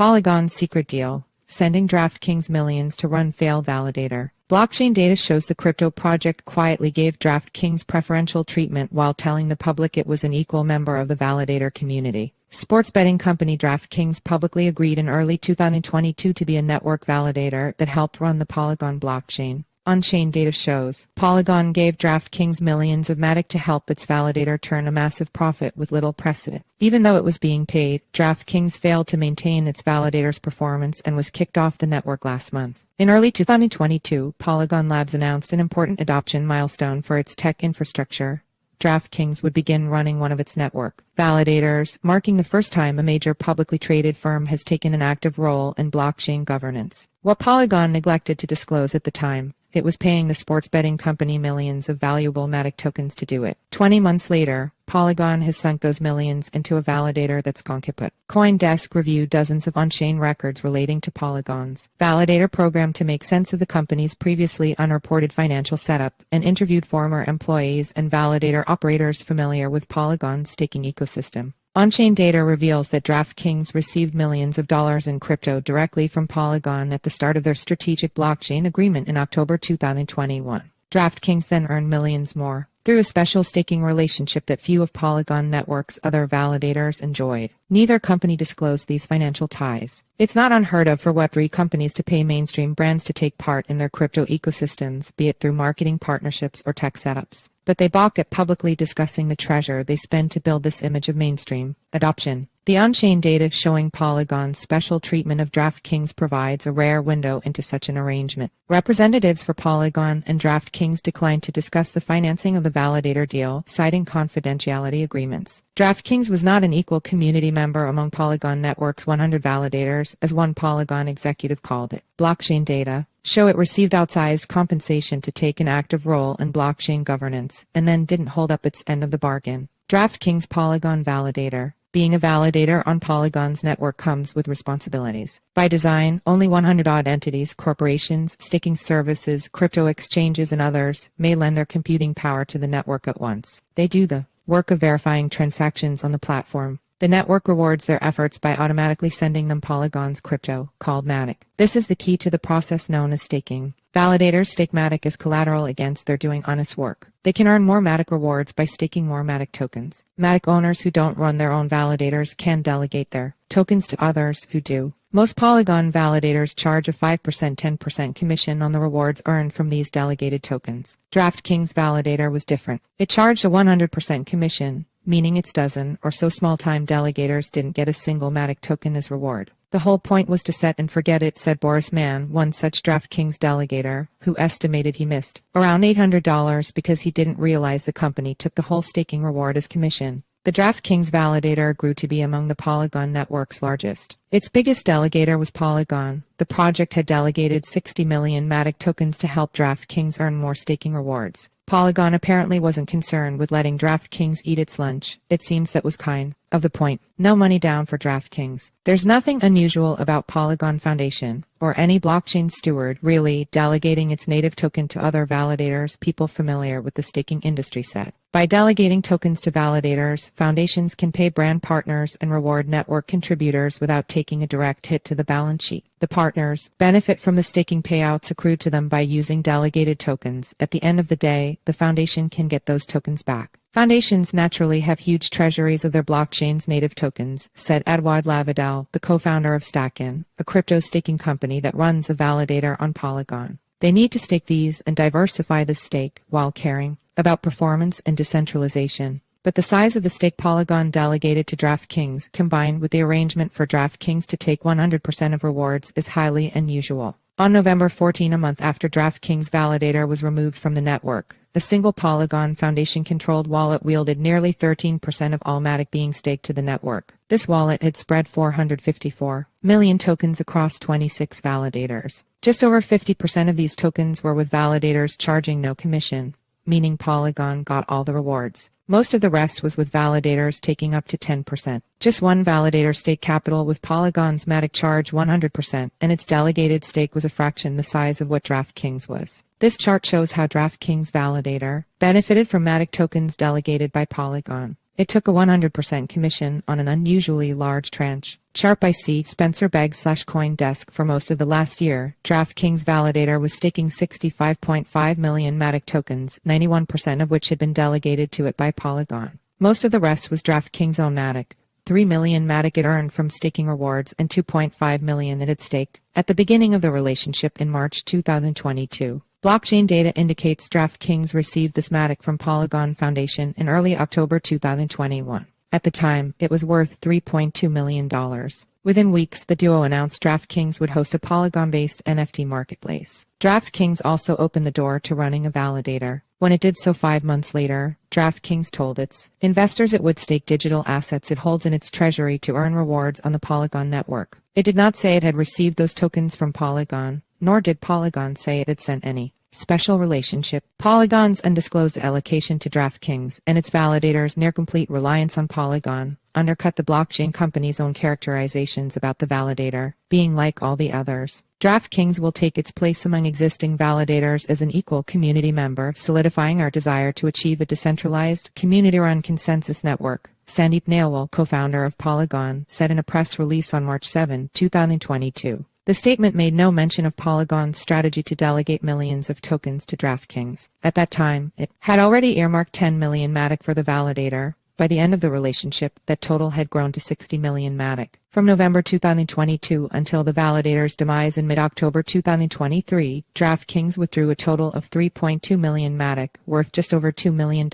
Polygon's secret deal, sending DraftKings millions to run failed validator. Blockchain data shows the crypto project quietly gave DraftKings preferential treatment while telling the public it was an equal member of the validator community. Sports betting company DraftKings publicly agreed in early 2022 to be a network validator that helped run the Polygon blockchain. On-chain data shows Polygon gave DraftKings millions of MATIC to help its validator turn a massive profit with little precedent. Even though it was being paid, DraftKings failed to maintain its validator's performance and was kicked off the network last month. In early 2022, Polygon Labs announced an important adoption milestone for its tech infrastructure. DraftKings would begin running one of its network validators, marking the first time a major publicly traded firm has taken an active role in blockchain governance. What Polygon neglected to disclose at the time, it was paying the sports betting company millions of valuable MATIC tokens to do it. 20 months later, Polygon has sunk those millions into a validator that's gone kaput. CoinDesk reviewed dozens of on-chain records relating to Polygon's validator program to make sense of the company's previously unreported financial setup and interviewed former employees and validator operators familiar with Polygon's staking ecosystem. On-chain data reveals that DraftKings received millions of dollars in crypto directly from Polygon at the start of their strategic blockchain agreement in October 2021. DraftKings then earned millions more through a special staking relationship that few of Polygon Network's other validators enjoyed. Neither company disclosed these financial ties. It's not unheard of for Web3 companies to pay mainstream brands to take part in their crypto ecosystems, be it through marketing partnerships or tech setups. But they balk at publicly discussing the treasure they spend to build this image of mainstream adoption. The on-chain data showing Polygon's special treatment of DraftKings provides a rare window into such an arrangement. Representatives for Polygon and DraftKings declined to discuss the financing of the validator deal, citing confidentiality agreements. DraftKings was not an equal community member among Polygon Network's 100 validators, as one Polygon executive called it. Blockchain data show it received outsized compensation to take an active role in blockchain governance, and then didn't hold up its end of the bargain. DraftKings Polygon Validator. Being a validator on Polygon's network comes with responsibilities. By design, only 100-odd entities, corporations, staking services, crypto exchanges, and others may lend their computing power to the network at once. They do the work of verifying transactions on the platform. The network rewards their efforts by automatically sending them Polygon's crypto, called MATIC. This is the key to the process known as staking. Validators stake MATIC as collateral against their doing honest work. They can earn more MATIC rewards by staking more MATIC tokens. MATIC owners who don't run their own validators can delegate their tokens to others who do. Most Polygon validators charge a 5% 10% commission on the rewards earned from these delegated tokens. DraftKings Validator was different. It charged a 100% commission, meaning its dozen or so small-time delegators didn't get a single MATIC token as reward. The whole point was to set and forget it, said Boris Mann, one such DraftKings delegator, who estimated he missed around $800 because he didn't realize the company took the whole staking reward as commission. The DraftKings validator grew to be among the Polygon network's largest. Its biggest delegator was Polygon. The project had delegated 60 million MATIC tokens to help DraftKings earn more staking rewards. Polygon apparently wasn't concerned with letting DraftKings eat its lunch. It seems that was kind of the point. No money down for DraftKings. There's nothing unusual about Polygon Foundation, or any blockchain steward, really, delegating its native token to other validators. People familiar with the staking industry said. By delegating tokens to validators, foundations can pay brand partners and reward network contributors without taking a direct hit to the balance sheet. The partners benefit from the staking payouts accrued to them by using delegated tokens. At the end of the day, the foundation can get those tokens back. Foundations naturally have huge treasuries of their blockchain's native tokens, said Edouard Lavidal, the co-founder of Stakin, a crypto staking company that runs a validator on Polygon. They need to stake these and diversify the stake while caring about performance and decentralization. But the size of the stake Polygon delegated to DraftKings, combined with the arrangement for DraftKings to take 100% of rewards, is highly unusual. On November 14, a month after DraftKings Validator was removed from the network, a single Polygon Foundation-controlled wallet wielded nearly 13% of all MATIC being staked to the network. This wallet had spread 454 million tokens across 26 validators. Just over 50% of these tokens were with validators charging no commission, meaning Polygon got all the rewards. Most of the rest was with validators taking up to 10%. Just one validator staked capital with Polygon's MATIC charge 100%, and its delegated stake was a fraction the size of what DraftKings was. This chart shows how DraftKings Validator benefited from MATIC tokens delegated by Polygon. It took a 100% commission on an unusually large tranche. Sharp IC Spencer Begg/CoinDesk. For most of the last year, DraftKings Validator was staking 65.5 million MATIC tokens, 91% of which had been delegated to it by Polygon. Most of the rest was DraftKings' own MATIC. 3 million MATIC it earned from staking rewards and 2.5 million it had staked. At the beginning of the relationship in March 2022, blockchain data indicates DraftKings received this MATIC from Polygon Foundation in early October 2021. At the time, it was worth $3.2 million. Within weeks, the duo announced DraftKings would host a Polygon-based NFT marketplace. DraftKings also opened the door to running a validator. When it did so 5 months later, DraftKings told its investors it would stake digital assets it holds in its treasury to earn rewards on the Polygon network. It did not say it had received those tokens from Polygon, nor did Polygon say it had sent any special relationship. Polygon's undisclosed allocation to DraftKings and its validators' near-complete reliance on Polygon undercut the blockchain company's own characterizations about the validator being like all the others. DraftKings will take its place among existing validators as an equal community member, solidifying our desire to achieve a decentralized, community-run consensus network, Sandeep Nailwal, co-founder of Polygon, said in a press release on March 7, 2022. The statement made no mention of Polygon's strategy to delegate millions of tokens to DraftKings. At that time, it had already earmarked 10 million MATIC for the validator. By the end of the relationship, that total had grown to 60 million MATIC. From November 2022 until the validator's demise in mid-October 2023, DraftKings withdrew a total of 3.2 million MATIC, worth just over $2 million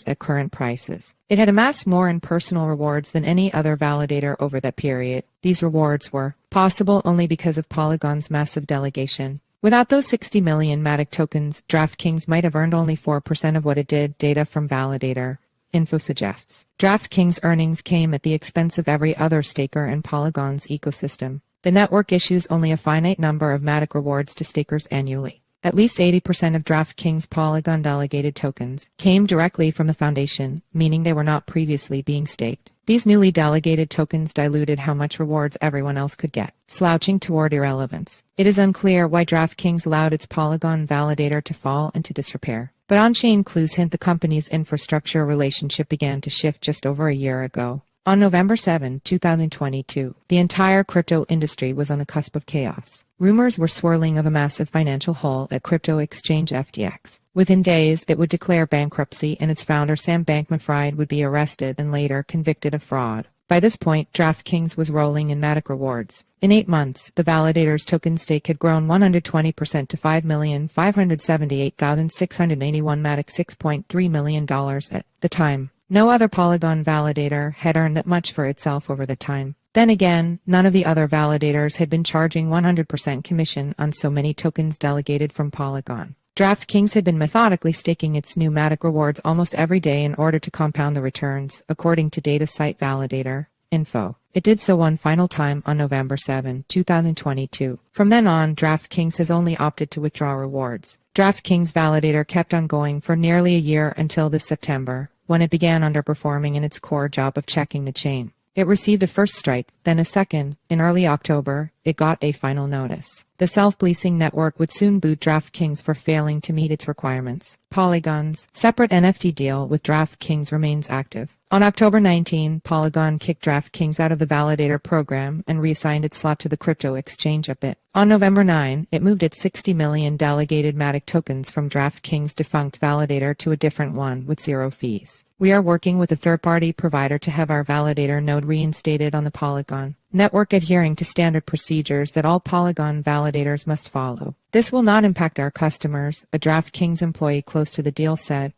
at current prices. It had amassed more in personal rewards than any other validator over that period. These rewards were possible only because of Polygon's massive delegation. Without those 60 million MATIC tokens, DraftKings might have earned only 4% of what it did, data from Validator info suggests. DraftKings' earnings came at the expense of every other staker in Polygon's ecosystem. The network issues only a finite number of MATIC rewards to stakers annually. At least 80% of DraftKings Polygon delegated tokens came directly from the foundation, meaning they were not previously being staked. These newly delegated tokens diluted how much rewards everyone else could get, slouching toward irrelevance. It is unclear why DraftKings allowed its Polygon validator to fall into disrepair. But on-chain clues hint the company's infrastructure relationship began to shift just over a year ago. On November 7, 2022, the entire crypto industry was on the cusp of chaos. Rumors were swirling of a massive financial hole at crypto exchange FTX. Within days, it would declare bankruptcy and its founder Sam Bankman-Fried would be arrested and later convicted of fraud. By this point, DraftKings was rolling in MATIC rewards. In 8 months, the validator's token stake had grown 120% to 5,578,681 MATIC, $6.3 million at the time. No other Polygon validator had earned that much for itself over the time. Then again, none of the other validators had been charging 100% commission on so many tokens delegated from Polygon. DraftKings had been methodically staking its new MATIC rewards almost every day in order to compound the returns, according to data site Validator info. It did so one final time on November 7, 2022. From then on, DraftKings has only opted to withdraw rewards. DraftKings Validator kept on going for nearly a year until this September, when it began underperforming in its core job of checking the chain. It received a first strike, then a second. In early October, it got a final notice. The self-policing network would soon boot DraftKings for failing to meet its requirements. Polygon's separate NFT deal with DraftKings remains active. On October 19, Polygon kicked DraftKings out of the Validator program and reassigned its slot to the crypto exchange a bit. On November 9, it moved its 60 million delegated MATIC tokens from DraftKings' defunct Validator to a different one with zero fees. We are working with a third-party provider to have our Validator node reinstated on the Polygon network, adhering to standard procedures that all Polygon validators must follow. This will not impact our customers, a DraftKings employee close to the deal said.